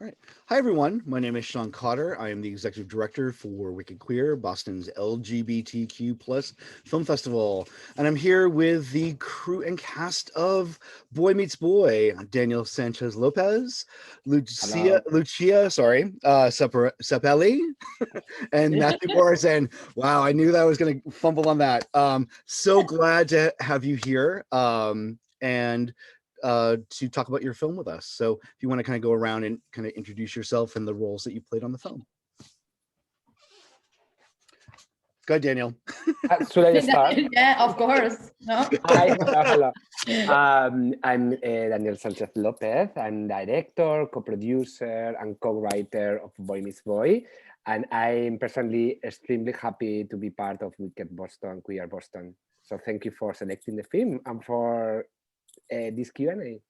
All right. Hi, everyone. My name is Sean Cotter. I am the executive director for Wicked Queer, Boston's LGBTQ plus film festival. And I'm here with the crew and cast of Boy Meets Boy, Daniel Sanchez Lopez, Hello. Sepelli, and Matthew Morrison. Wow, I knew that I was going to fumble on that. So glad to have you here. And to talk about your film with us. So if you want to kind of go around and kind of introduce yourself and the roles that you played on the film. Go ahead, Daniel. Should I start? Yeah, of course. No? Hi, hello. I'm Daniel Sanchez Lopez. I'm director, co-producer, and co-writer of Boy Meets Boy. And I'm personally extremely happy to be part of Wicked Boston, Queer Boston. So thank you for selecting the film and for this Q&A.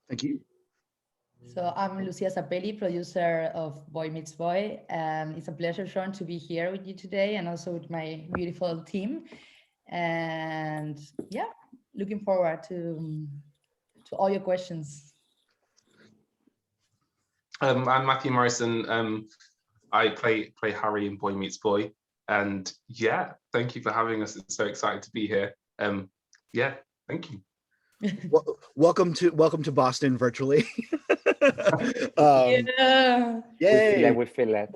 Thank you. So I'm Lucia Sapelli, producer of Boy Meets Boy. It's a pleasure, Sean, to be here with you today and also with my beautiful team. And yeah, looking forward to all your questions. I'm Matthew Morrison. I play Harry in Boy Meets Boy. And yeah, thank you for having us. It's so excited to be here. Yeah, thank you. Well, welcome to Boston virtually. Yeah. Yay. We feel it.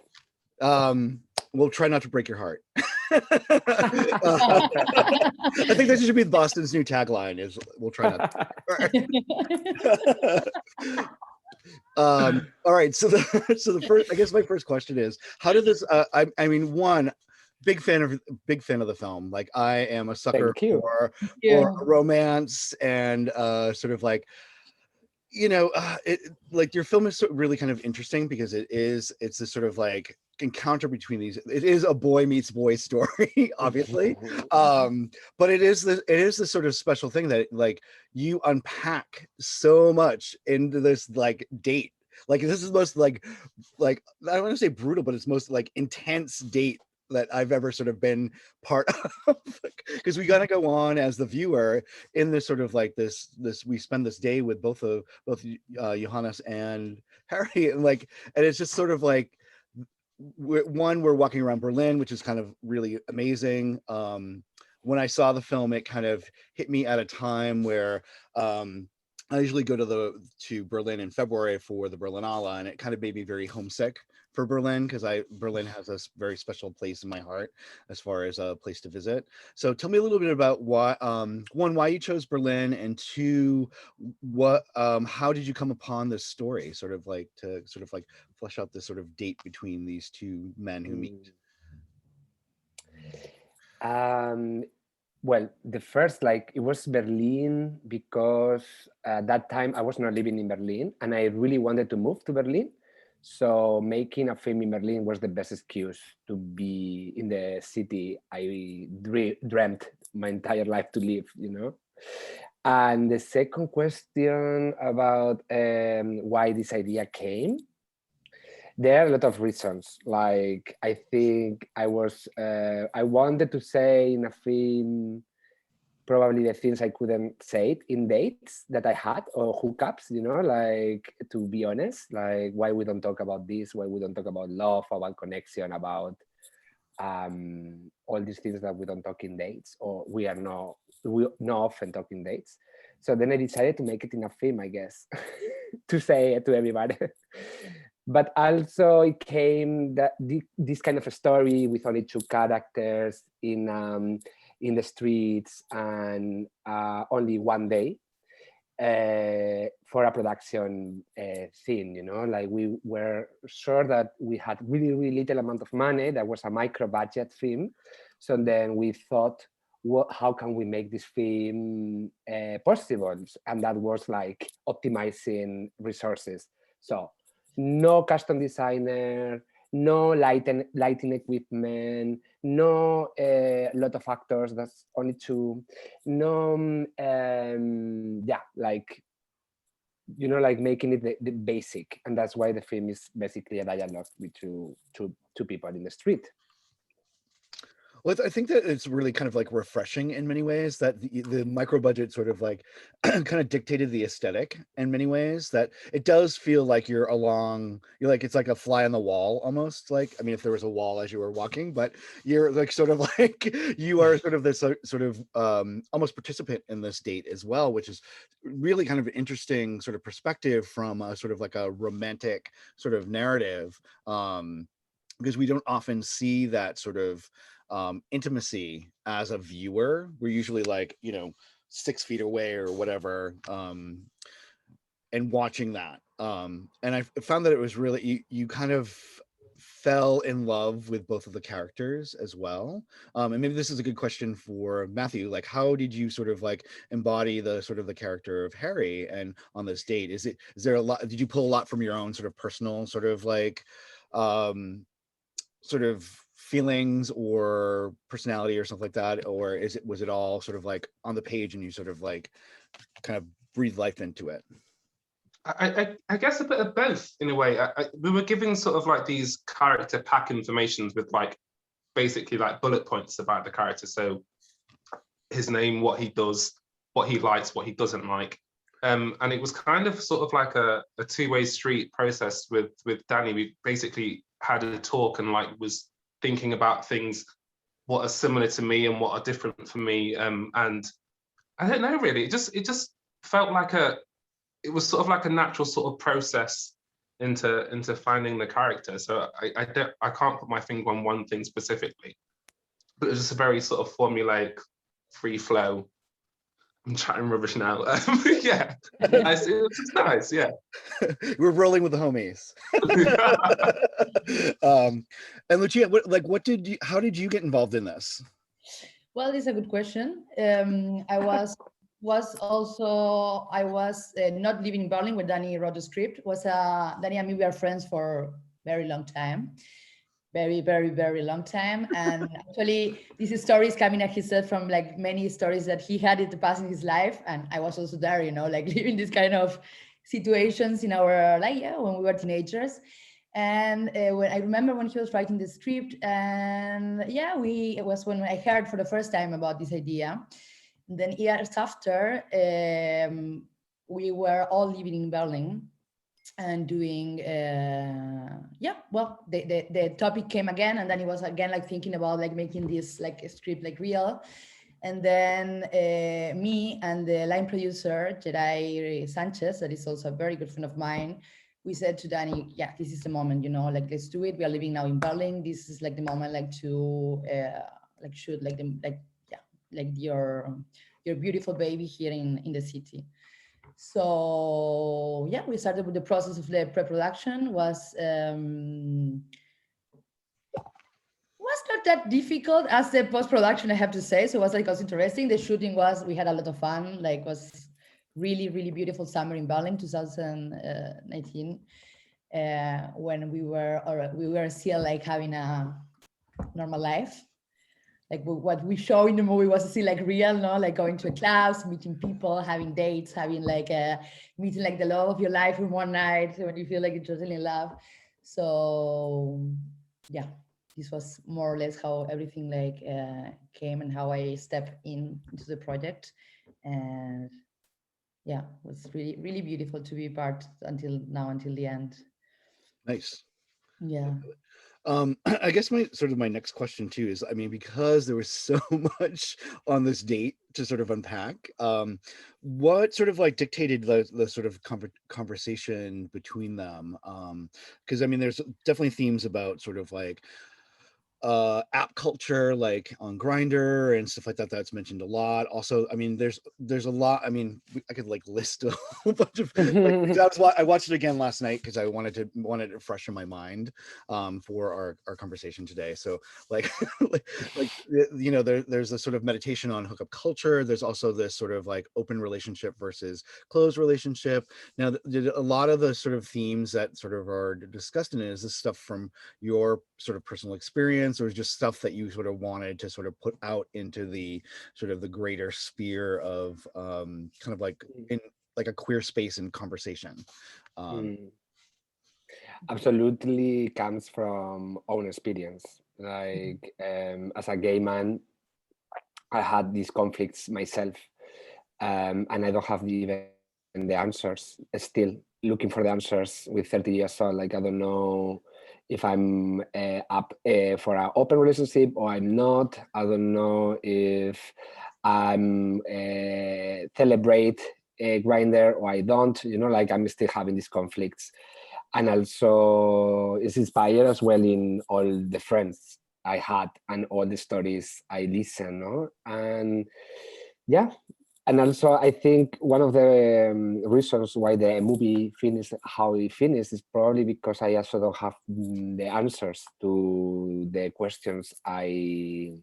We'll try not to break your heart. I think this should be Boston's new tagline is we'll try not to. All right, so the first, I guess my first question is, how did this I mean, one, big fan of the film. Like, I am a sucker for romance and sort of like, you know, like your film is really kind of interesting because it's this sort of like encounter between these. It is a boy meets boy story, obviously, but it is the sort of special thing that like you unpack so much into this like date. Like, this is most like I don't want to say brutal, but it's most like intense date that I've ever sort of been part of, because we gotta go on as the viewer in this sort of like this we spend this day with both Johannes and Harry, and it's just sort of like we're walking around Berlin, which is kind of really amazing. When I saw the film, it kind of hit me at a time where I usually go to Berlin in February for the Berlinale, and it kind of made me very homesick for Berlin because Berlin has a very special place in my heart as far as a place to visit. So tell me a little bit about why, one, why you chose Berlin, and two, how did you come upon this story, sort of like flesh out this sort of date between these two men who meet? Well, the first, it was Berlin because at that time I was not living in Berlin and I really wanted to move to Berlin. So making a film in Berlin was the best excuse to be in the city I dreamt my entire life to live, you know? And the second question about why this idea came, there are a lot of reasons. Like, I think I wanted to say in a film probably the things I couldn't say in dates that I had or hookups, you know, like, to be honest, like why we don't talk about this, why we don't talk about love, about connection, about all these things that we don't talk in dates, or we not often talk in dates. So then I decided to make it in a film, I guess, to say it to everybody. But also it came that this kind of a story with only two characters in the streets and only one day for a production scene, you know, like we were sure that we had really, really little amount of money. That was a micro budget film. So then we thought, how can we make this film possible? And that was like optimizing resources. So no custom designer, no lighting equipment, no lot of actors, that's only two, no, like, you know, like making it the basic. And that's why the film is basically a dialogue with two people in the street. Well, I think that it's really kind of like refreshing in many ways that the micro budget sort of like kind of dictated the aesthetic in many ways, that it does feel like you're like, it's like a fly on the wall almost. Like, I mean, if there was a wall as you were walking, but you're like sort of like you are sort of this sort of almost participant in this date as well, which is really kind of an interesting sort of perspective from a sort of like a romantic sort of narrative. Because we don't often see that sort of intimacy as a viewer. We're usually like, 6 feet away or whatever, and watching that. And I found that it was really, you kind of fell in love with both of the characters as well. And maybe this is a good question for Matthew. Like, how did you sort of like embody the sort of the character of Harry and on this date? Is there a lot, did you pull a lot from your own sort of personal sort of like, sort of feelings or personality or something like that, or was it all sort of like on the page and you sort of like kind of breathe life into it? I guess a bit of both in a way. We were given sort of like these character pack informations with like basically like bullet points about the character. So his name, what he does, what he likes, what he doesn't like. And it was kind of sort of like a two-way street process with Danny. We basically had a talk and like was thinking about things, what are similar to me and what are different for me. And I don't know really, it just felt like it was sort of like a natural sort of process into finding the character. So I can't put my finger on one thing specifically, but it was just a very sort of formulaic, free flow. I'm chatting rubbish now. Yeah, nice. It was just nice. Yeah, we're rolling with the homies. And Lucia, how did you get involved in this? Well, it's a good question. I was not living in Berlin when Danny wrote the script. Danny and me, we are friends for a very long time. Very, very, very long time. And actually, this story is coming, as he said, from like many stories that he had in the past in his life. And I was also there, like living this kind of situations in our life, when we were teenagers. And when I remember when he was writing the script, and it was when I heard for the first time about this idea. And then years after, we were all living in Berlin and doing the topic came again, and then it was again like thinking about like making this like a script like real. And then me and the line producer Geray Sanchez, that is also a very good friend of mine, we said to Danny, this is the moment, like let's do it. We are living now in Berlin. This is like the moment like to like shoot like your beautiful baby here in the city. So we started with the process of the pre-production. Was not that difficult as the post-production, I have to say. So it was also interesting. The shooting we had a lot of fun. Like, was really, really beautiful summer in Berlin, 2019, when we were still like having a normal life. Like what we show in the movie was still like real, no? Like going to a class, meeting people, having dates, having like meeting like the love of your life in one night when you feel like you're totally in love. So this was more or less how everything like came and how I stepped into the project. And it was really, really beautiful to be part until the end. Nice. Yeah. I guess my next question too is, I mean, because there was so much on this date to sort of unpack, what sort of like dictated the sort of conversation between them? Because I mean, there's definitely themes about sort of like app culture, like on Grindr and stuff like that, that's mentioned a lot. Also, I mean, there's a lot. I mean, I could like list a whole bunch of I watched it again last night because I wanted it fresh in my mind for our conversation today. So like there's a sort of meditation on hookup culture. There's also this sort of like open relationship versus closed relationship. Now, a lot of the sort of themes that sort of are discussed in it, is this stuff from your sort of personal experience, or just stuff that you sort of wanted to sort of put out into the sort of the greater sphere of kind of like in like a queer space and conversation? Absolutely comes from own experience. Like as a gay man, I had these conflicts myself, and I don't have even the answers. Still looking for the answers with 30 years old. Like I don't know if I'm up for an open relationship or I'm not. I don't know if I'm celebrate a Grindr or I don't. You know, like I'm still having these conflicts, and also it's inspired as well in all the friends I had and all the stories I listened. No, and yeah. And also, I think one of the reasons why the movie finished how it finished is probably because I also don't have the answers to the questions I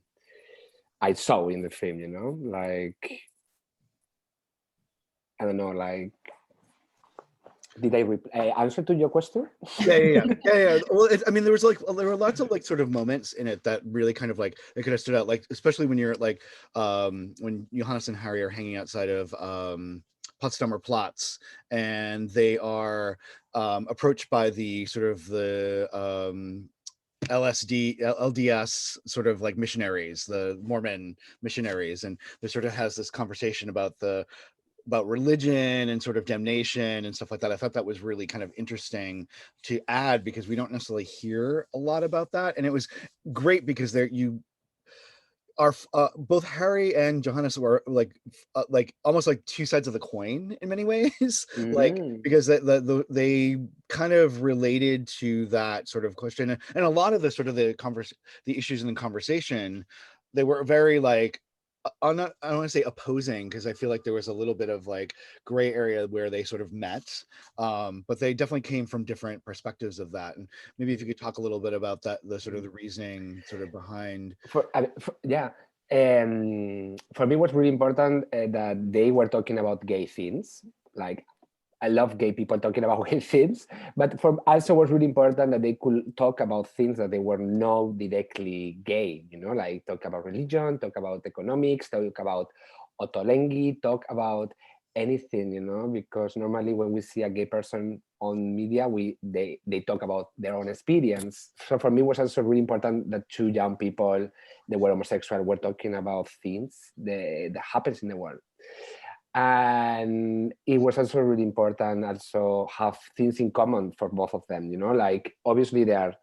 saw in the film. You know, like I don't know, like did I answer to your question? Yeah. Well, I mean, there were lots of like sort of moments in it that really kind of like it could have stood out, like especially when you're like when Johannes and Harry are hanging outside of Potsdamer Platz, and they are approached by the sort of the LDS sort of like missionaries, the Mormon missionaries, and there sort of has this conversation about religion and sort of damnation and stuff like that. I thought that was really kind of interesting to add because we don't necessarily hear a lot about that. And it was great because you are both Harry and Johannes were like almost like two sides of the coin in many ways, like because they kind of related to that sort of question, and a lot of the sort of the issues in the conversation, they were very like I don't want to say opposing because I feel like there was a little bit of like gray area where they sort of met, but they definitely came from different perspectives of that. And maybe if you could talk a little bit about that, the sort of the reasoning sort of behind. For me, what's really important that they were talking about gay things. Like I love gay people talking about gay things, but for also was really important that they could talk about things that they were not directly gay, you know, like talk about religion, talk about economics, talk about ottolenghi, talk about anything, you know, because normally when we see a gay person on media, they talk about their own experience. So for me, it was also really important that two young people that were homosexual were talking about things that happens in the world. And it was also really important also have things in common for both of them, you know, like obviously they are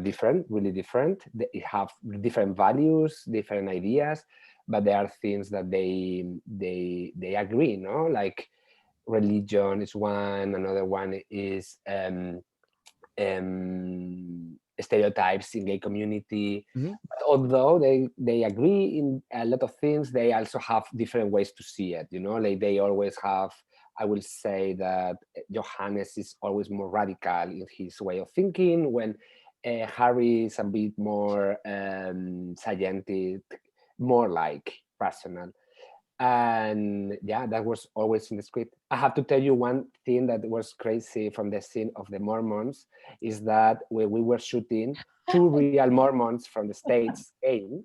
different, really different. They have different values, different ideas, but there are things that they agree, no? Like religion is one, another one is stereotypes in gay community. But although they agree in a lot of things, they also have different ways to see it, you know, like they always have, I will say that Johannes is always more radical in his way of thinking, when Harry is a bit more scientific, more like rational. And yeah, that was always in the script. I have to tell you one thing that was crazy from the scene of the Mormons is that when we were shooting, two real Mormons from the States came,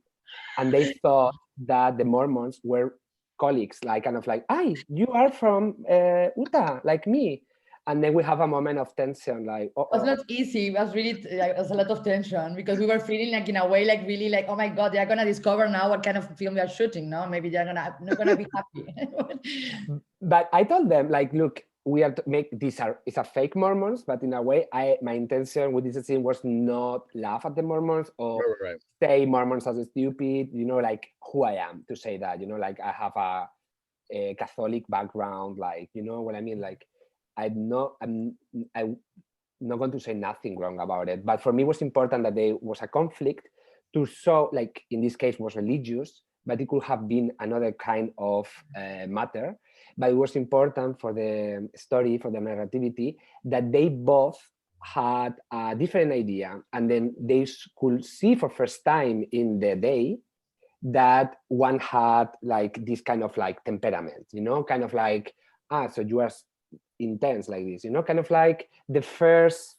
and they thought that the Mormons were colleagues, like kind of like, "Hey, you are from Utah, like me." And then we have a moment of tension, like, it was not easy. It was really, it was a lot of tension because we were feeling like in a way, like really like, oh my God, they're going to discover now what kind of film we are shooting. No, maybe they're not going to be happy. But I told them like, look, we have to make it's a fake Mormons, but in a way, my intention with this scene was not laugh at the Mormons or say Mormons as stupid, you know, like who I am to say that, you know, like I have a Catholic background, like, you know what I mean? Like, I'm not going to say nothing wrong about it, but for me it was important that there was a conflict to show, like in this case was religious, but it could have been another kind of matter. But it was important for the story, for the narrativity, that they both had a different idea, and then they could see for first time in the day that one had like this kind of like temperament, you know, kind of like, so you are intense like this, you know, kind of like the first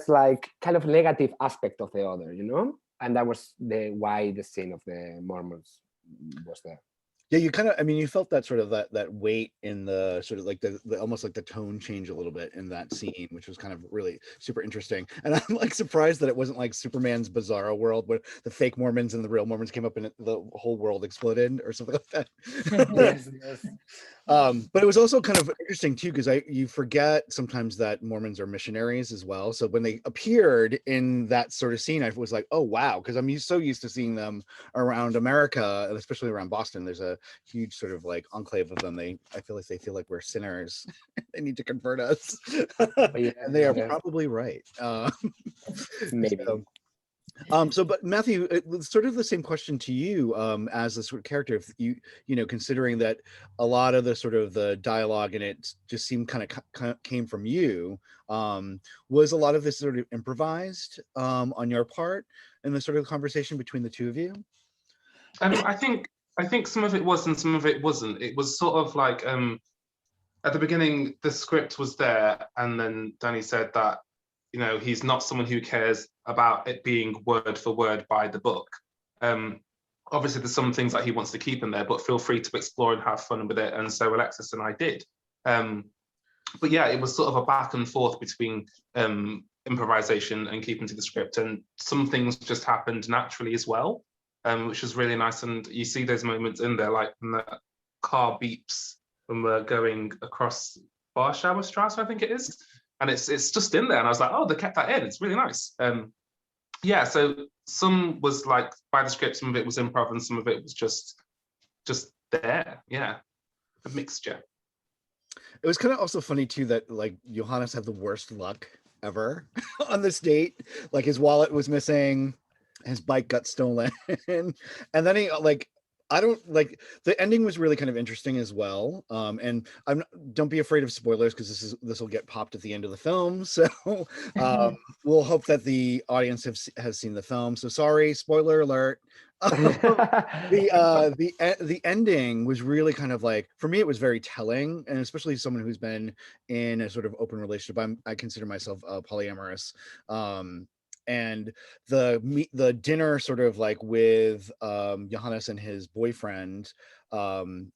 like kind of negative aspect of the other, you know. And that was why the scene of the Mormons was there. Yeah, you kind of, I mean, you felt that sort of that weight in the sort of like the almost like the tone change a little bit in that scene, which was kind of really super interesting. And I'm like surprised that it wasn't like Superman's Bizarro world where the fake Mormons and the real Mormons came up and the whole world exploded or something like that. Yes, yes. But it was also kind of interesting too, because you forget sometimes that Mormons are missionaries as well. So when they appeared in that sort of scene, I was like, oh wow, because I'm so used to seeing them around America, especially around Boston. There's a huge sort of like enclave of them. I feel like we're sinners. They need to convert us. Yeah, and they are yeah. probably right. Maybe. But Matthew, it's sort of the same question to you as a sort of character. If you know, considering that a lot of the sort of the dialogue in it just seemed kind of came from you, was a lot of this sort of improvised on your part in the sort of conversation between the two of you? I think some of it was and some of it wasn't. It was sort of like at the beginning the script was there, and then Danny said that, you know, he's not someone who cares about it being word for word by the book. Obviously, there's some things that he wants to keep in there, but feel free to explore and have fun with it. And so Alexis and I did. But yeah, it was sort of a back and forth between improvisation and keeping to the script. And some things just happened naturally as well, which was really nice. And you see those moments in there, like when the car beeps when we're going across Warschauer Strasse, I think it is. And it's just in there, and I was like, oh, they kept that in. It's really nice. Yeah, so some was like by the script, some of it was improv, and some of it was just there. Yeah, a mixture. It was kind of also funny too that like Johannes had the worst luck ever on this date. Like his wallet was missing, his bike got stolen, and then he like. I don't like the ending was really kind of interesting as well. And don't be afraid of spoilers because this will get popped at the end of the film. So we'll hope that the audience has seen the film. So sorry, spoiler alert. The ending was really kind of like, for me, it was very telling, and especially someone who's been in a sort of open relationship. I consider myself polyamorous. And the dinner sort of like with Johannes and his boyfriend, who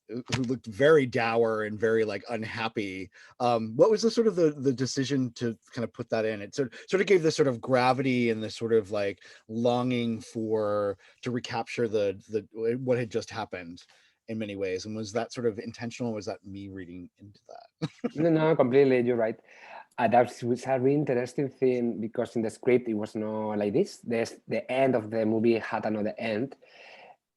looked very dour and very like unhappy. What was the sort of the decision to kind of put that in? It sort of gave this sort of gravity and this sort of like longing to recapture the what had just happened in many ways. And was that sort of intentional, or was that me reading into that? No, completely, you're right. That was a really interesting thing, because in the script it was not like this. The end of the movie had another end.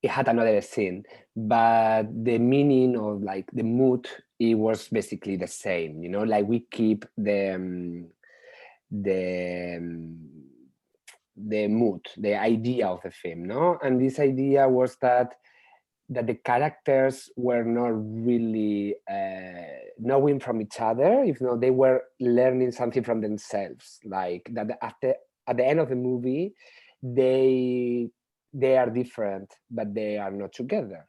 It had another scene, but the meaning of like the mood, it was basically the same. You know, like we keep the mood, the idea of the film, no? And this idea was that the characters were not really knowing from each other, if not, they were learning something from themselves. Like that at the end of the movie, they are different, but they are not together.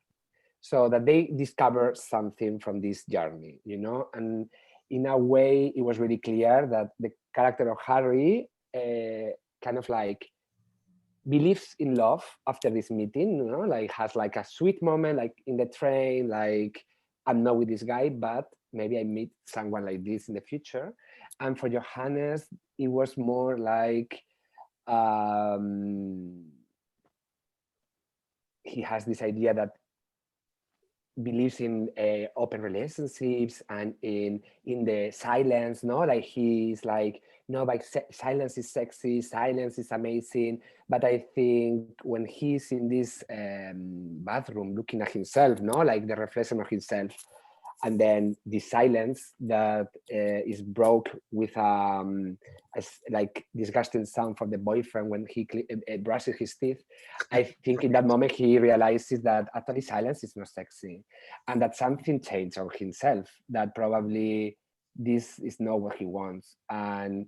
So that they discover something from this journey, you know? And in a way, it was really clear that the character of Harry kind of like believes in love after this meeting, you know, like has like a sweet moment, like in the train, like I'm not with this guy, but maybe I meet someone like this in the future. And for Johannes, it was more like he has this idea that believes in open relationships and in the silence, no? Like he's like, no, like silence is sexy, silence is amazing. But I think when he's in this bathroom looking at himself, no, like the reflection of himself, and then the silence that is broke with like disgusting sound from the boyfriend when he brushes his teeth. I think in that moment he realizes that actually silence is not sexy, and that something changed on himself, that probably this is not what he wants. And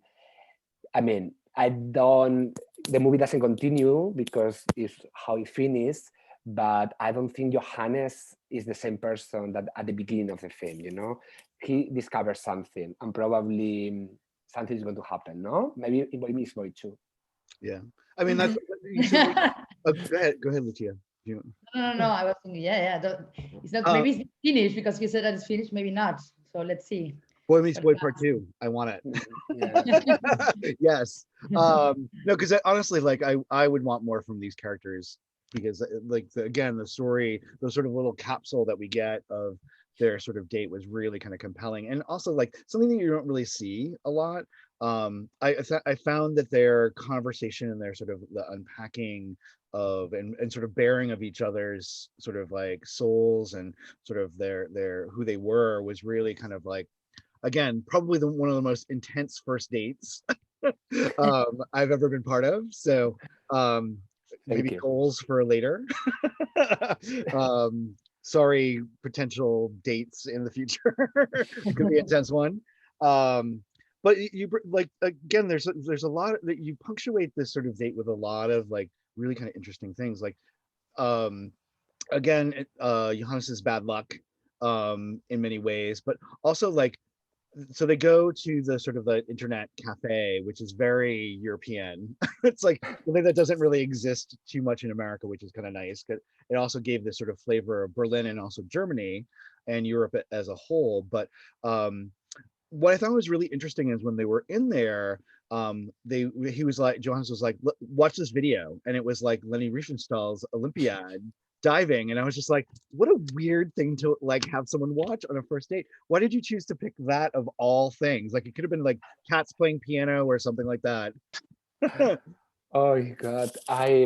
I mean, the movie doesn't continue because it's how it finished, but I don't think Johannes is the same person that at the beginning of the film, you know? He discovers something, and probably something is going to happen, no? Maybe in Boy Meets Boy too. Yeah. I mean, that's... go ahead, Lucia. No. I was thinking, it's not. Maybe it's finished because you said that it's finished. Maybe not. So let's see. Boy Meets Boy Part 2. I want it. Yes. No, because honestly, like I would want more from these characters because, like, again, the story, the sort of little capsule that we get of their sort of date was really kind of compelling, and also like something that you don't really see a lot. I found that their conversation and their sort of the unpacking of and sort of bearing of each other's sort of like souls and sort of their who they were was really kind of like, again, probably one of the most intense first dates I've ever been part of. So maybe goals for later. Sorry, potential dates in the future. It could be an intense one. But you like, again, there's a lot that you punctuate this sort of date with a lot of like really kind of interesting things. Like again, Johannes's bad luck in many ways, but also like, so they go to the sort of the internet cafe, which is very European. It's like something that doesn't really exist too much in America, which is kind of nice. But it also gave this sort of flavor of Berlin and also Germany and Europe as a whole. But what I thought was really interesting is when they were in there, Johannes was like, watch this video. And it was like Leni Riefenstahl's Olympiad diving, and I was just like, what a weird thing to like have someone watch on a first date. Why did you choose to pick that of all things? Like, it could have been like cats playing piano or something like that. Oh my God, I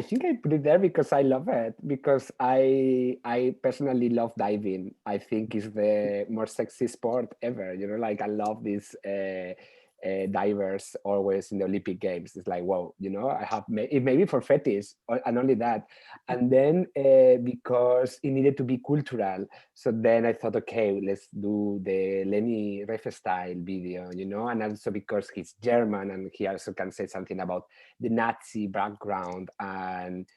think I put it there because I love it, because I personally love diving. I think it's the most sexy sport ever, you know, like I love these divers always in the Olympic Games. It's like, wow, you know, I have it maybe for fetish and only that. And then because it needed to be cultural, so then I thought, okay, let's do the Leni Riefenstahl video, you know, and also because he's German and he also can say something about the Nazi background, and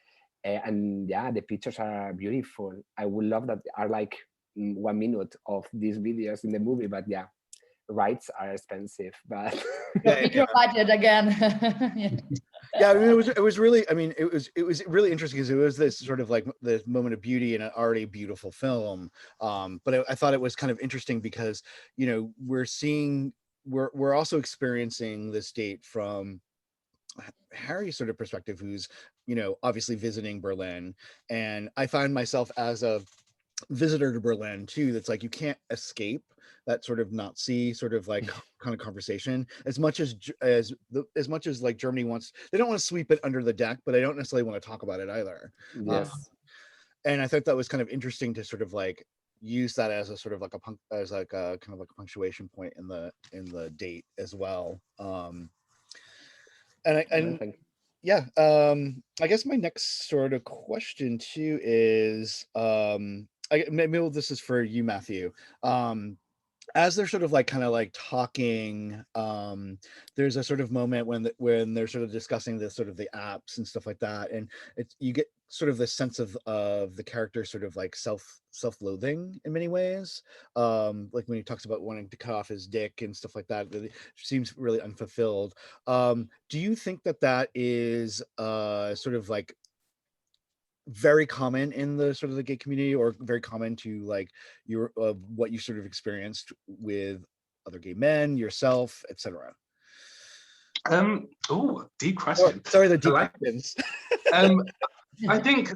yeah, the pictures are beautiful. I would love that are like 1 minute of these videos in the movie, but yeah, rights are expensive, but your budget again. Yeah, I mean, it was really, I mean, it was really interesting because it was this sort of like this moment of beauty in an already beautiful film. But I thought it was kind of interesting because, you know, we're also experiencing this date from Harry's sort of perspective, who's, you know, obviously visiting Berlin, and I find myself as a visitor to Berlin too, that's like you can't escape that sort of Nazi sort of like kind of conversation as much as like Germany wants, they don't want to sweep it under the deck, but they don't necessarily want to talk about it either. Yes. And I thought that was kind of interesting to sort of like use that as a sort of like a kind of like a punctuation point in the date as well. Yeah, I guess my next sort of question too is, maybe this is for you, Matthew. As they're sort of like kind of like talking, there's a sort of moment when they're sort of discussing the sort of the apps and stuff like that, and you get sort of the sense of the character sort of like self-loathing in many ways, like when he talks about wanting to cut off his dick and stuff like that. It seems really unfulfilled. Do you think that is sort of like very common in the sort of the gay community, or very common to like your what you sort of experienced with other gay men, yourself, etc.? Oh, deep question. Sorry, the deep questions. I think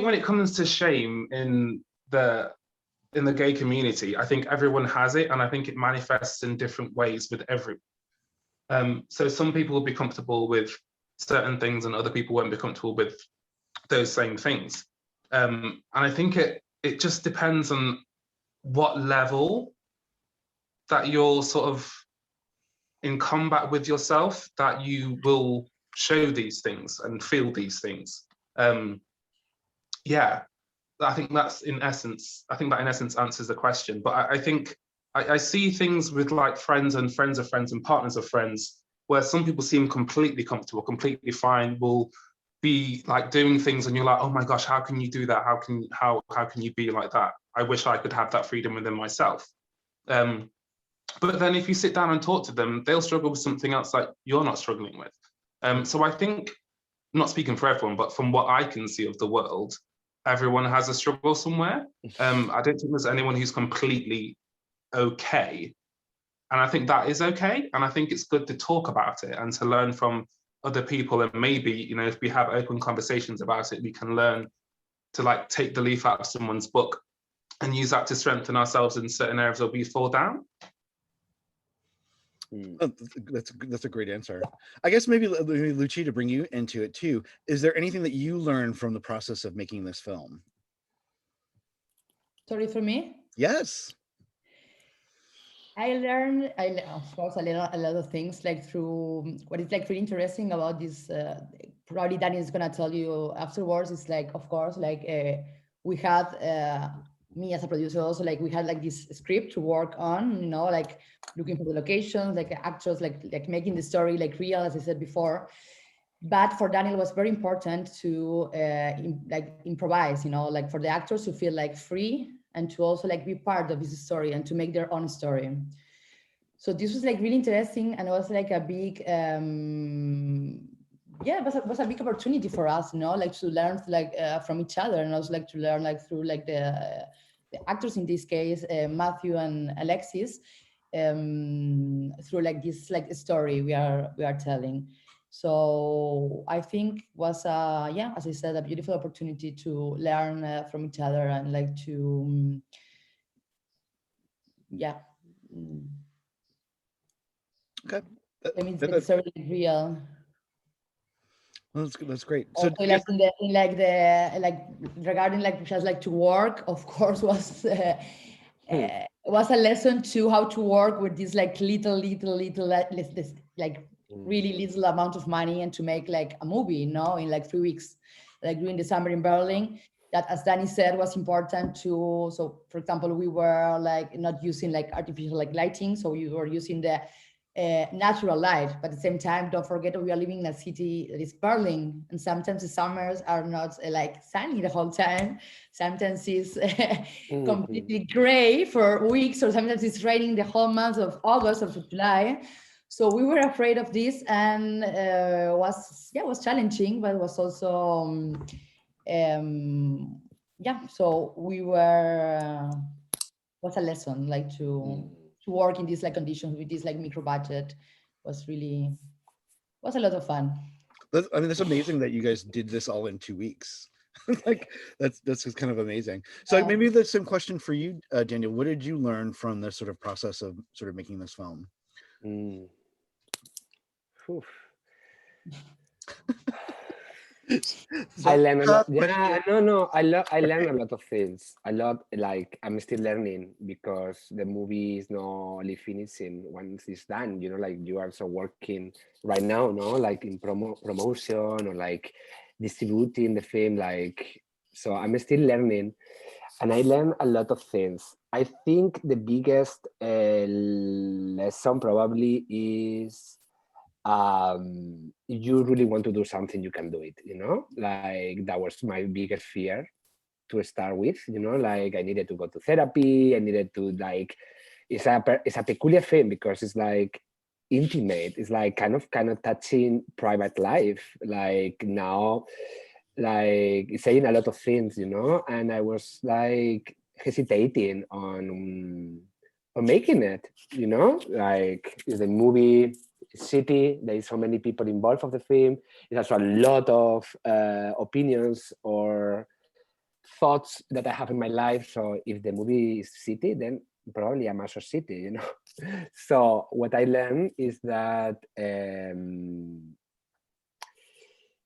when it comes to shame in the gay community, I think everyone has it, and I think it manifests in different ways with everyone. So some people will be comfortable with certain things and other people won't be comfortable with those same things. And I think it just depends on what level that you're sort of in combat with yourself, that you will show these things and feel these things. Yeah, I think that in essence answers the question. But I think I see things with like friends and friends of friends and partners of friends, where some people seem completely comfortable, completely fine, will be like doing things and you're like, oh my gosh, how can you do that? How can you be like that? I wish I could have that freedom within myself. But then if you sit down and talk to them, they'll struggle with something else that you're not struggling with. So I think not speaking for everyone, but from what I can see of the world, everyone has a struggle somewhere. I don't think there's anyone who's completely okay. And I think that is okay. And I think it's good to talk about it and to learn from other people. And maybe, you know, if we have open conversations about it, we can learn to like take the leaf out of someone's book and use that to strengthen ourselves in certain areas where we fall down. Oh, that's a great answer. I guess maybe Lucia, to bring you into it too, is there anything that you learned from the process of making this film? Sorry, for me? Yes. I learned, of course, a lot of things, like through what is like really interesting about this. Probably Danny is gonna tell you afterwards. It's like, of course, like we had me as a producer also, like we had like this script to work on, you know, like looking for the locations, like actors, like making the story like real, as I said before. But for Daniel, it was very important to improvise, you know, like for the actors to feel like free and to also like be part of this story and to make their own story. So this was like really interesting, and it was like a big, yeah, it was a big opportunity for us, you know, like to learn like from each other, and also like to learn like through like the actors in this case, Matthew and Alexis, through like this like story we are telling. So I think was yeah, as I said, a beautiful opportunity to learn from each other and like to yeah. Okay. I mean, it's really real. Well, that's great. So also, like like regarding like just like to work, of course, was a lesson to how to work with this like little like really little amount of money and to make like a movie, you know, in like 3 weeks, like during the summer in Berlin. That, as Danny said, was important to. So, for example, we were like not using like artificial like lighting, so we were using the natural light, but at the same time, don't forget we are living in a city that is Berlin, and sometimes the summers are not like sunny the whole time. Sometimes it's completely gray for weeks, or sometimes it's raining the whole month of August or July. So we were afraid of this, and was challenging, but it was also yeah. So we were was a lesson like to work in these like conditions with this like micro budget was a lot of fun. I mean, that's amazing that you guys did this all in 2 weeks. Like that's just kind of amazing. So maybe there's some question for you, Daniel. What did you learn from the sort of process of sort of making this film? I learned a lot. Yeah, no. I learned a lot of things. A lot, like I'm still learning because the movie is not only finishing once it's done. You know, like you are also working right now, no, like in promotion or like distributing the film. Like, so I'm still learning, and I learned a lot of things. I think the biggest lesson probably is. If you really want to do something, you can do it, you know, like that was my biggest fear to start with, you know, like I needed to go to therapy. I needed to like, it's a peculiar thing because it's like intimate. It's like kind of touching private life. Like now, like saying a lot of things, you know, and I was like hesitating on making it, you know, like the movie city, there is so many people involved of the film. There's also a lot of opinions or thoughts that I have in my life. So if the movie is city, then probably I'm also city, you know. So what I learned is that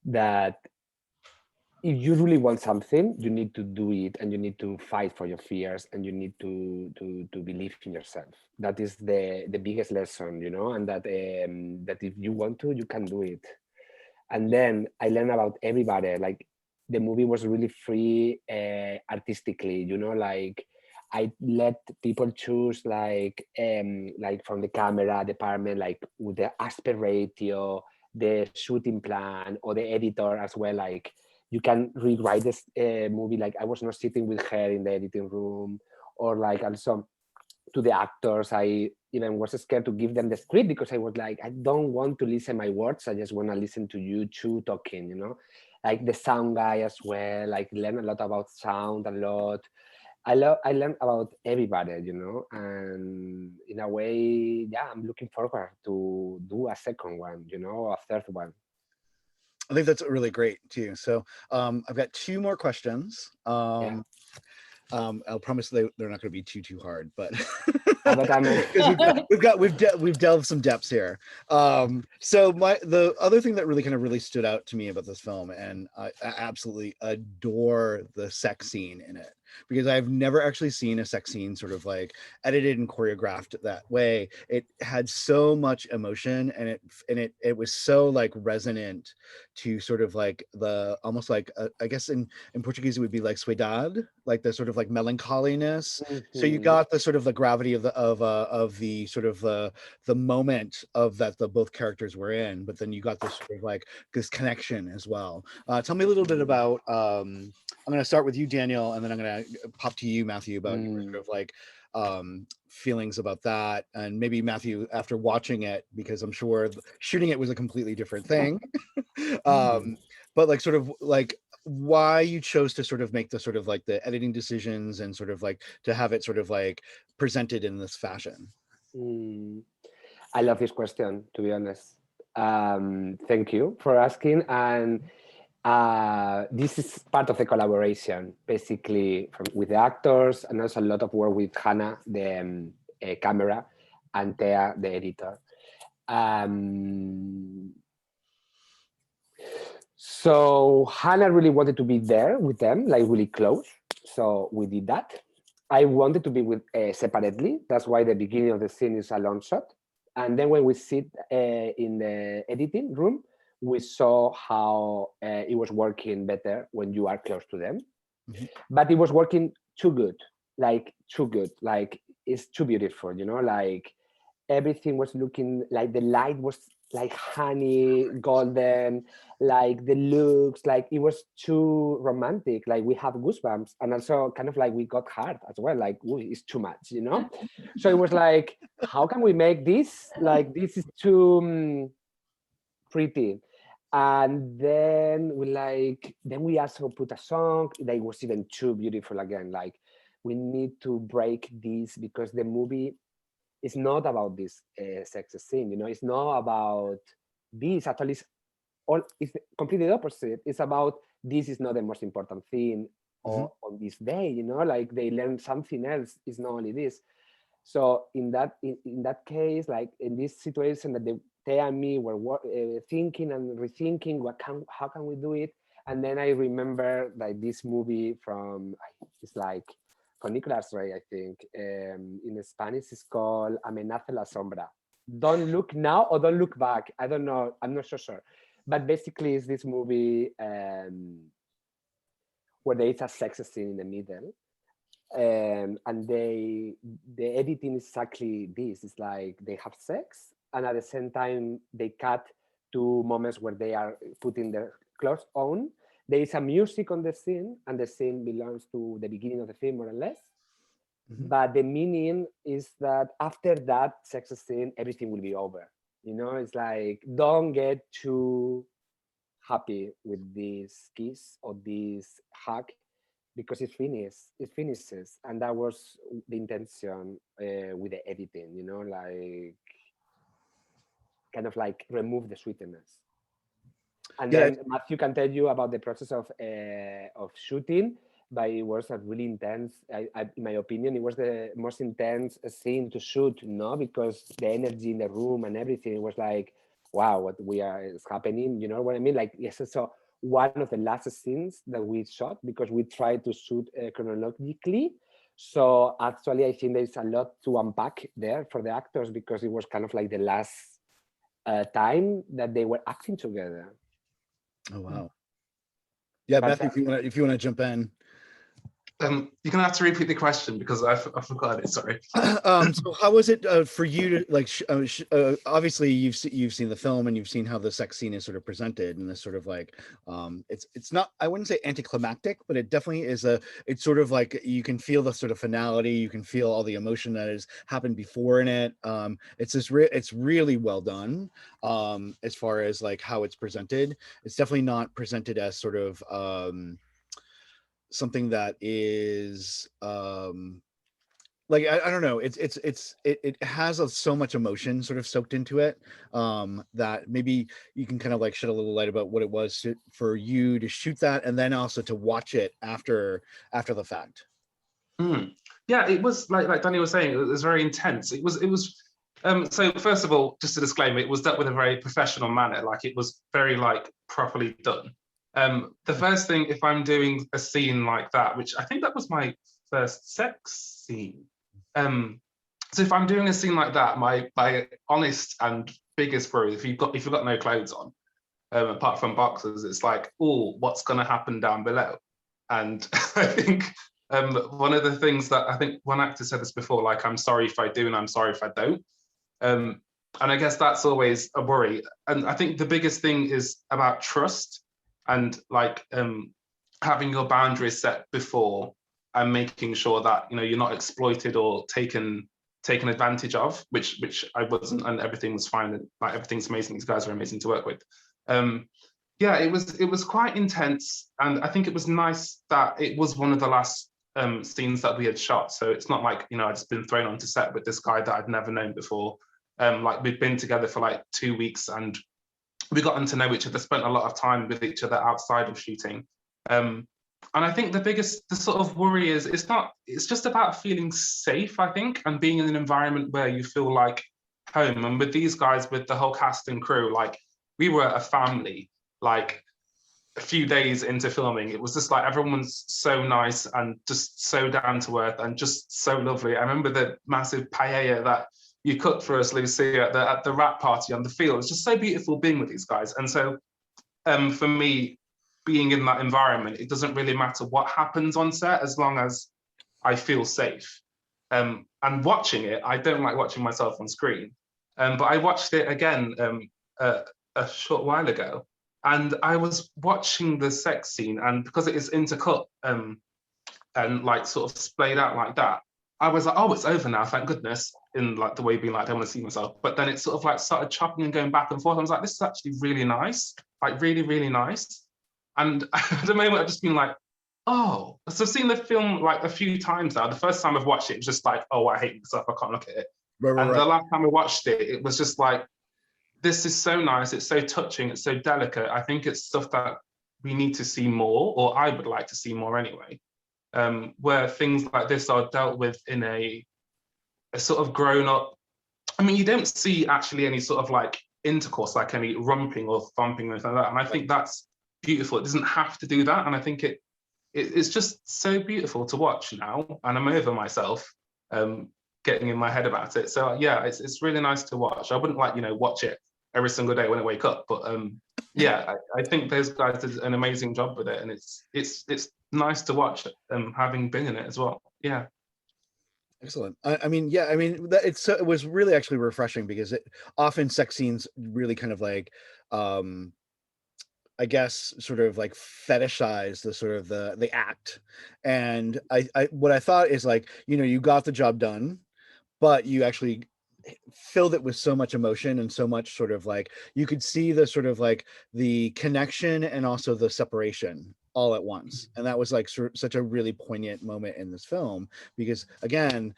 that if you really want something, you need to do it, and you need to fight for your fears, and you need to believe in yourself. That is the biggest lesson, you know, and that that if you want to, you can do it. And then I learned about everybody. Like the movie was really free artistically, you know, like I let people choose like from the camera department, like with the aspect ratio, the shooting plan, or the editor as well, like you can rewrite this movie. Like I was not sitting with her in the editing room, or like also to the actors. I even was scared to give them the script because I was like, I don't want to listen my words. I just want to listen to you two talking, you know, like the sound guy as well. Like learn a lot about sound, a lot. I learned about everybody, you know, and in a way, yeah, I'm looking forward to do a second one, you know, a third one. I think that's really great too. So I've got 2 more questions. I'll promise they're not going to be too hard, but because we've delved some depths here. So the other thing that really stood out to me about this film, and I absolutely adore the sex scene in it, because I've never actually seen a sex scene sort of like edited and choreographed that way. It had so much emotion, and it was so like resonant to sort of like the almost like I guess in Portuguese it would be like suidade, like the sort of like melancholiness. So you got the sort of the gravity of the sort of the moment of that the both characters were in, but then you got this sort of like this connection as well. Tell me a little bit about I'm going to start with you, Daniel, and then I'm going to pop to you, Matthew, about your sort of like feelings about that, and maybe Matthew after watching it, because I'm sure shooting it was a completely different thing. But like sort of like why you chose to sort of make the sort of like the editing decisions and sort of like to have it sort of like presented in this fashion. I love this question, to be honest. Thank you for asking. And this is part of the collaboration, basically, with the actors, and also a lot of work with Hannah, the camera, and Thea, the editor. So Hannah really wanted to be there with them, like really close. So we did that. I wanted to be with separately. That's why the beginning of the scene is a long shot. And then when we sit in the editing room, we saw how it was working better when you are close to them. But it was working too good, like it's too beautiful, you know, like everything was looking like the light was like honey golden, like the looks, like it was too romantic, like we have goosebumps, and also kind of like we got hard as well, like ooh, it's too much, you know. So it was like, how can we make this, like this is too pretty. And then we also put a song that was even too beautiful again, like we need to break this, because the movie is not about this sex scene, you know, it's not about this at all. It's completely the opposite. It's about this is not the most important thing on this day, you know, like they learn something else. It's not only this. So in that case, like in this situation that they and me were thinking and rethinking, how can we do it? And then I remember like this movie it's like from Nicolas Rey, I think. In Spanish, it's called Amenaza la Sombra. Don't look now or don't look back. I don't know. I'm not so sure. But basically, it's this movie where there is a sex scene in the middle. And the editing is exactly this. It's like they have sex, and at the same time, they cut to moments where they are putting their clothes on. There is a music on the scene, and the scene belongs to the beginning of the film, more or less. But the meaning is that after that sex scene, everything will be over. You know, it's like, don't get too happy with this kiss or this hug, because it finishes. And that was the intention with the editing, you know, like kind of like remove the sweetness. And then Matthew can tell you about the process of shooting, but it was a really intense, in my opinion, it was the most intense scene to shoot, no? Because the energy in the room and everything was like, wow, what is happening, you know what I mean? Like, yes, so one of the last scenes that we shot, because we tried to shoot chronologically. So actually, I think there's a lot to unpack there for the actors, because it was kind of like the last time that they were acting together. Oh wow! Yeah, Matthew, if you want to jump in. You're gonna have to repeat the question because I forgot it. Sorry. So how was it for you to like? Obviously, you've seen the film and you've seen how the sex scene is sort of presented, and this sort of like, it's not, I wouldn't say anticlimactic, but it definitely is it's sort of like you can feel the sort of finality, you can feel all the emotion that has happened before in it. It's really well done. As far as like how it's presented, it's definitely not presented as sort of something that is like I don't know, it has so much emotion sort of soaked into it, that maybe you can kind of like shed a little light about what it was for you to shoot that and then also to watch it after the fact. Yeah, it was like Danny was saying, it was very intense. It was so first of all, just to disclaim, it was done with a very professional manner, like it was very like properly done. The first thing, if I'm doing a scene like that, which I think that was my first sex scene. So if I'm doing a scene like that, my honest and biggest worry, if you've got no clothes on, apart from boxers, it's like, oh, what's going to happen down below? And I think one of the things that I think one actor said this before, like, I'm sorry if I do and I'm sorry if I don't. And I guess that's always a worry. And I think the biggest thing is about trust and like having your boundaries set before and making sure that, you know, you're not exploited or taken advantage of, which I wasn't, and everything was fine, and like everything's amazing. These guys are amazing to work with. Yeah, it was quite intense, and I think it was nice that it was one of the last scenes that we had shot. So it's not like, you know, I'd just been thrown onto set with this guy that I'd never known before. Like we'd been together for like 2 weeks and we gotten to know each other, spent a lot of time with each other outside of shooting. And I think the sort of worry is it's just about feeling safe, I think, and being in an environment where you feel like home. And with these guys, with the whole cast and crew, like we were a family. Like a few days into filming, it was just like everyone's so nice and just so down to earth and just so lovely. I remember the massive paella that you cooked for us, Lucy, at the wrap party on the field. It's just so beautiful being with these guys. And so for me, being in that environment, it doesn't really matter what happens on set as long as I feel safe. And watching it, I don't like watching myself on screen. But I watched it again a short while ago, and I was watching the sex scene, and because it is intercut and like sort of splayed out like that, I was like, oh, it's over now, thank goodness, in like the way being like, I don't want to see myself. But then it sort of like started chopping and going back and forth. I was like, this is actually really nice, like really, really nice. And at the moment, I've just been like, oh, so I've seen the film like a few times now. The first time I've watched it, it was just like, oh, I hate myself, I can't look at it. Right. The last time I watched it, it was just like, this is so nice, it's so touching, it's so delicate. I think it's stuff that we need to see more, or I would like to see more anyway, where things like this are dealt with in a sort of grown up. I mean, you don't see actually any sort of like intercourse, like any rumping or thumping or anything like that. And I think that's beautiful. It doesn't have to do that. And I think it's just so beautiful to watch now. And I'm over myself getting in my head about it. So yeah, it's really nice to watch. I wouldn't like, you know, watch it every single day when I wake up. But yeah, I think those guys did an amazing job with it. And it's nice to watch having been in it as well. Yeah. Excellent. I mean, yeah, I mean, it was really actually refreshing because often sex scenes really kind of like, I guess, sort of like fetishize the sort of the act. And I what I thought is like, you know, you got the job done, but you actually filled it with so much emotion and so much sort of like, you could see the sort of like the connection and also the separation all at once. And that was like such a really poignant moment in this film, because again,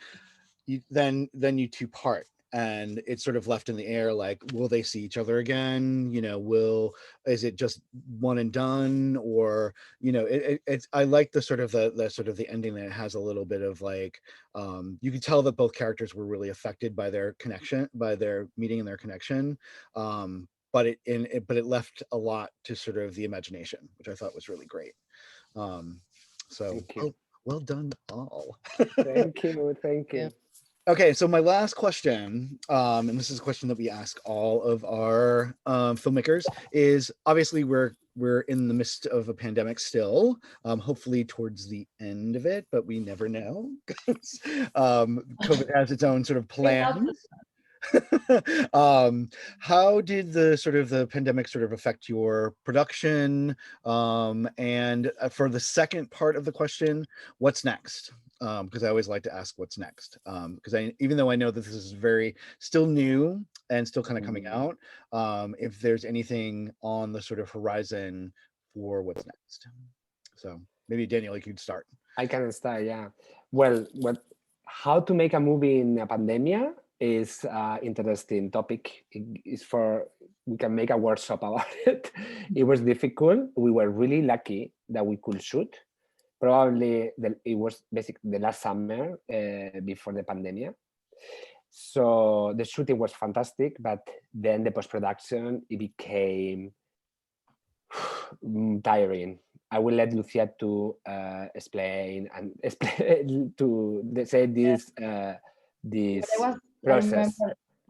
then you two part and it's sort of left in the air, like, will they see each other again? You know, is it just one and done? Or, you know, it's I like the sort of the sort of the ending that has a little bit of like, you could tell that both characters were really affected by their connection, by their meeting and their connection. But it left a lot to sort of the imagination, which I thought was really great. So well done all. Thank you. Yeah. Okay, so my last question, and this is a question that we ask all of our filmmakers, is obviously we're we're in the midst of a pandemic still, hopefully towards the end of it, but we never know. COVID has its own sort of plans. How did the pandemic sort of affect your production? And for the second part of the question, what's next? Because I always like to ask what's next. Because even though I know that this is very still new and still kind of coming out, if there's anything on the sort of horizon for what's next. So maybe Daniel, you could start. I can start, yeah. Well, how to make a movie in a pandemic is interesting topic. We can make a workshop about it. It was difficult. We were really lucky that we could shoot. Probably it was basically the last summer before the pandemic. So the shooting was fantastic, but then the post-production, it became tiring. I will let Lucia to explain to say this process.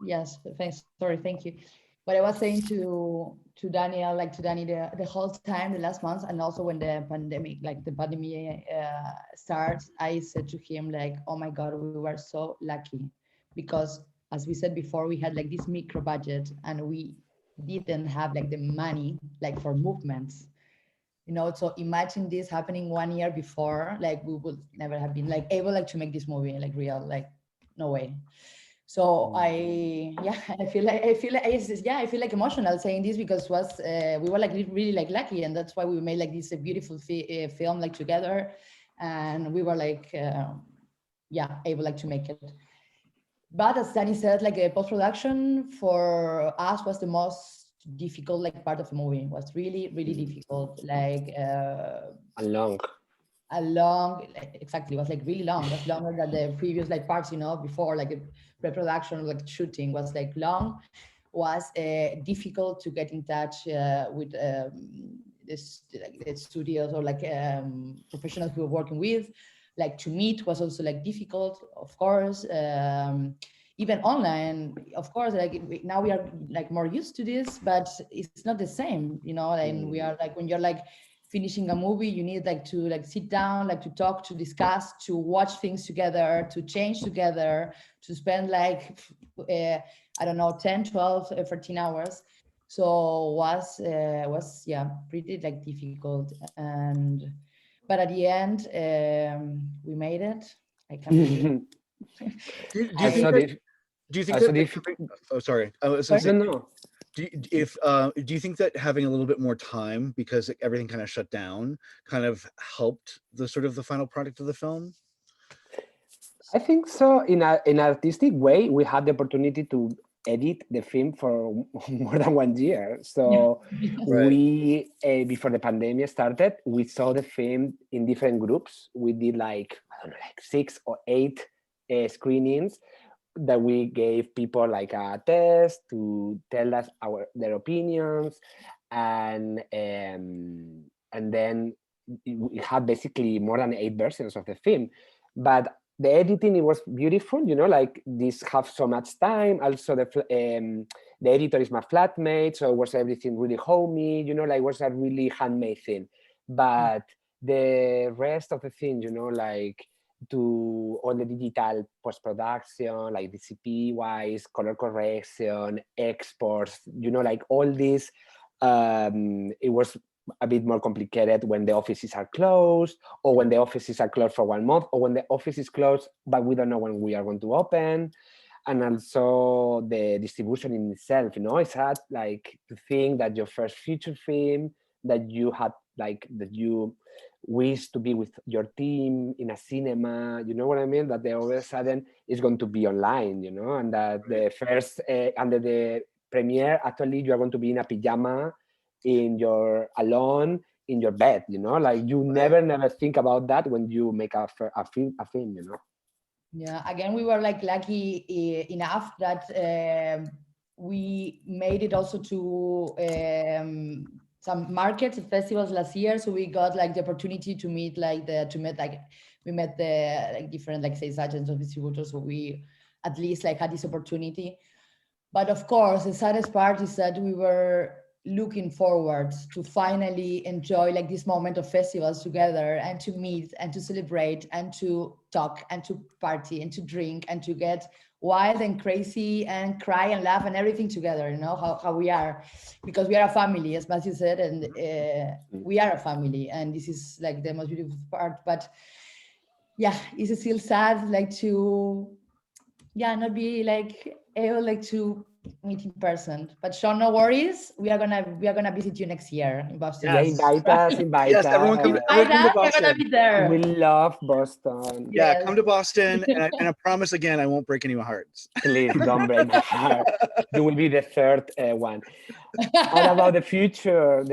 Yes, thanks. Sorry, thank you. What I was saying to Daniel, like to Danny, the whole time, the last months, and also when the pandemic starts, I said to him like, oh my God, we were so lucky, because as we said before, we had like this micro budget and we didn't have like the money like for movements. So imagine this happening 1 year before, like we would never have been like able like to make this movie like real, like no way. So I feel like emotional saying this, because we were like really like lucky, and that's why we made like this beautiful film like together, and we were like able like to make it. But as Danny said, like a post-production for us was the most difficult like part of the movie. It was really difficult, like long, exactly, it was like really long. It was longer than the previous like parts, before, like a pre-production, like shooting was like long. Was difficult to get in touch with the studios or like professionals we were working with. Like to meet was also like difficult, of course. Even online, of course, like now we are like more used to this, but it's not the same, and we are like, when you're like finishing a movie, you need like to like sit down, like to talk, to discuss, to watch things together, to change together, to spend like I don't know, 10, 12, 14 hours. So was pretty like difficult, but at the end we made it. I can't believe it. Do you think that? Oh, sorry. I was gonna say, no. Do you think that having a little bit more time, because everything kind of shut down, kind of helped the sort of the final product of the film? I think so. In an artistic way, we had the opportunity to edit the film for more than 1 year. So Right. we, before the pandemic started, we saw the film in different groups. We did like, I don't know, like 6 or 8 screenings that we gave people like a test to tell us their opinions, and then we had basically more than 8 versions of the film. But the editing, it was beautiful, like this have so much time. Also the editor is my flatmate, so it was everything really homey, like it was a really handmade thing. But the rest of the thing, like do all the digital post-production, like DCP wise, color correction, exports, like all this, it was a bit more complicated when the offices are closed, or when the offices are closed for 1 month, or when the office is closed, but we don't know when we are going to open. And also the distribution in itself, it's hard, like, to think that your first feature film that you had, like, that you wish to be with your team in a cinema, you know what I mean? That they all of a sudden is going to be online, and that the first, under the premiere, actually you are going to be in a pajama, alone in your bed, like you never think about that when you make a film, Yeah, again, we were like lucky enough that we made it also to some markets and festivals last year. So we got like the opportunity to meet we met the like different like sales agents or distributors. So we at least like had this opportunity. But of course, the saddest part is that we were looking forward to finally enjoy like this moment of festivals together and to meet and to celebrate and to talk and to party and to drink and to get wild and crazy and cry and laugh and everything together, you know, how we are, because we are a family, as Matthew said, and we are a family, and this is like the most beautiful part. But yeah, it's still sad like to not be like able like to meet in person. But Sean, no worries, we are gonna visit you next year in Boston. Yeah, invite us. Yes, everyone come to We're gonna Boston. be there. We love Boston. Yeah, Yes. come to Boston, and I promise again, I won't break any hearts. Please don't break my heart. You will be the third one. And about the future,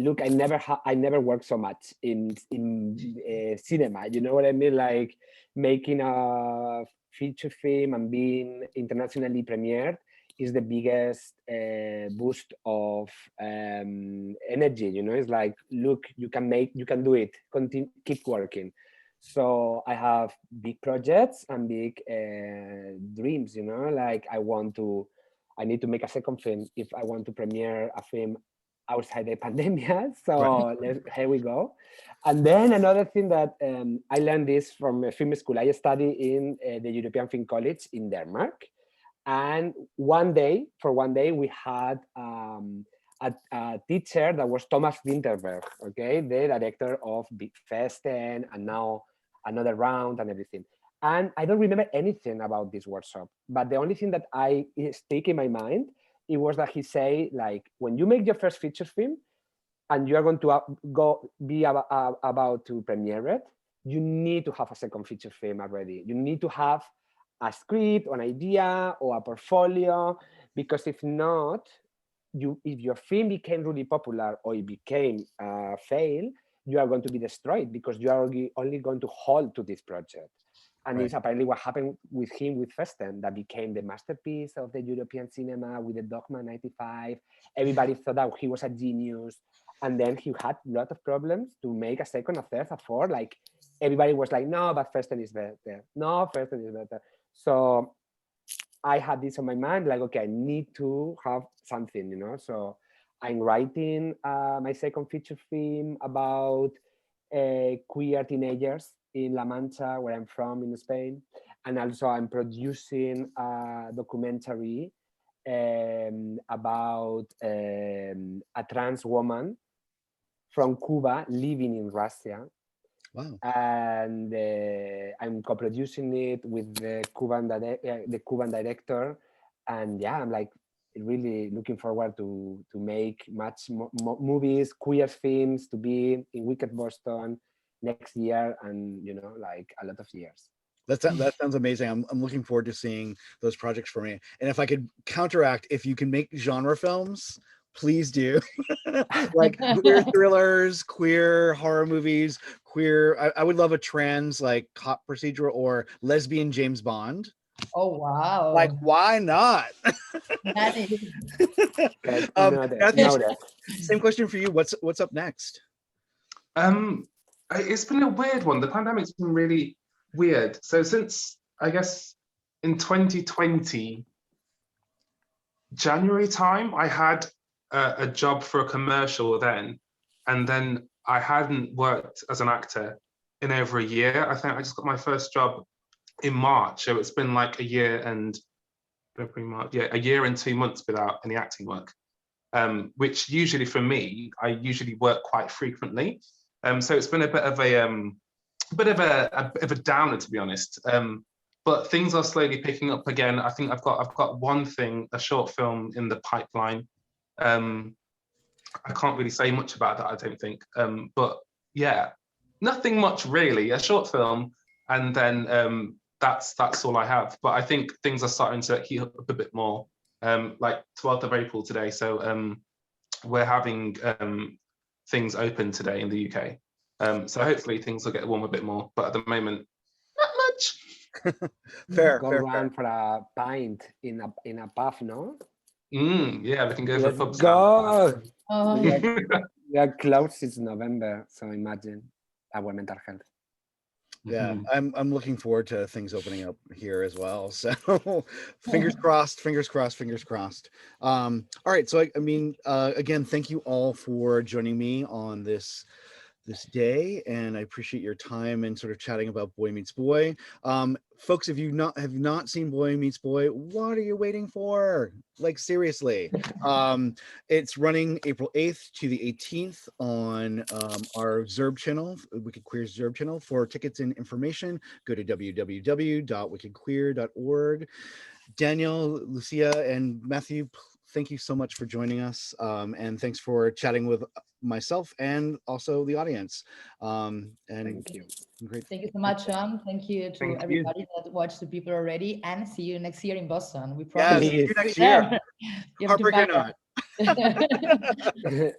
look, I never worked so much in cinema. You know what I mean? Like making a feature film and being internationally premiered is the biggest boost of energy. You know, it's like, look, you can do it. Continue, keep working. So I have big projects and big dreams. You know, like I need to make a second film if I want to premiere a film outside the pandemic. So here we go. And then another thing that I learned this from a film school. I studied in the European Film College in Denmark. And one day we had a teacher that was Thomas Winterberg, okay, the director of Big Festen and now Another Round and everything. And I don't remember anything about this workshop, but the only thing that I stick in my mind, it was that he say, like, when you make your first feature film and you are going to be about to premiere it, you need to have a second feature film already. You need to have a script, an idea, or a portfolio, because if not, if your film became really popular or it became a fail, you are going to be destroyed because you are only going to hold to this project. And it's apparently what happened with him with Festen, that became the masterpiece of the European cinema with the Dogma 95. Everybody thought that he was a genius. And then he had a lot of problems to make a second, a third, a fourth. Like everybody was like, no, but Festen is better. No, Festen is better. So I had this on my mind, like, okay, I need to have something, you know? So I'm writing my second feature film about queer teenagers in La Mancha, where I'm from in Spain. And also I'm producing a documentary about a trans woman from Cuba living in Russia. Wow. And I'm co-producing it with the Cuban director. And yeah, I'm like really looking forward to make much more movies, queer films, to be in Wicked Boston next year, and you know, like a lot of years. That sounds amazing. I'm looking forward to seeing those projects for me. And if I could counteract, if you can make genre films, please do. Like queer thrillers, queer horror movies, queer. I would love a trans like cop procedural or lesbian James Bond. Oh wow! Like, why not? Same question for you. What's up next? It's been a weird one. The pandemic's been really weird. So since, I guess, in 2020, January time, I had a job for a commercial then, and then I hadn't worked as an actor in over a year. I think I just got my first job in March, so it's been like a year and 2 months without any acting work, which usually for me, I usually work quite frequently. So it's been a bit of a downer, to be honest. But things are slowly picking up again. I think I've got one thing, a short film in the pipeline. I can't really say much about that, I don't think. But yeah, nothing much really. A short film, and then that's all I have. But I think things are starting to heat up a bit more. Like 12th of April today, so we're having things open today in the UK. So hopefully things will get warm a bit more. But at the moment, not much. Fair. Go around for a pint in a pub, no? Yeah, we can go for pubs. Go. We are closed since November, so imagine our mental health. Yeah, I'm looking forward to things opening up here as well. So fingers crossed, fingers crossed, fingers crossed. All right, so I mean, again, thank you all for joining me on this day, and I appreciate your time and sort of chatting about Boy Meets Boy. Folks, if you have not seen Boy Meets Boy, what are you waiting for? Like, seriously. It's running April 8th to the 18th on our Zerb channel, Wicked Queer's Zerb channel. For tickets and information, go to www.wickedqueer.org. Daniel, Lucia, and Matthew, thank you so much for joining us, and thanks for chatting with myself and also the audience. And thank you. Great. Thank you so much, Sean. Thank you to everybody that watched the people already, and see you next year in Boston. We promise. Yeah, see you next year. Heartbreak or not. Yeah.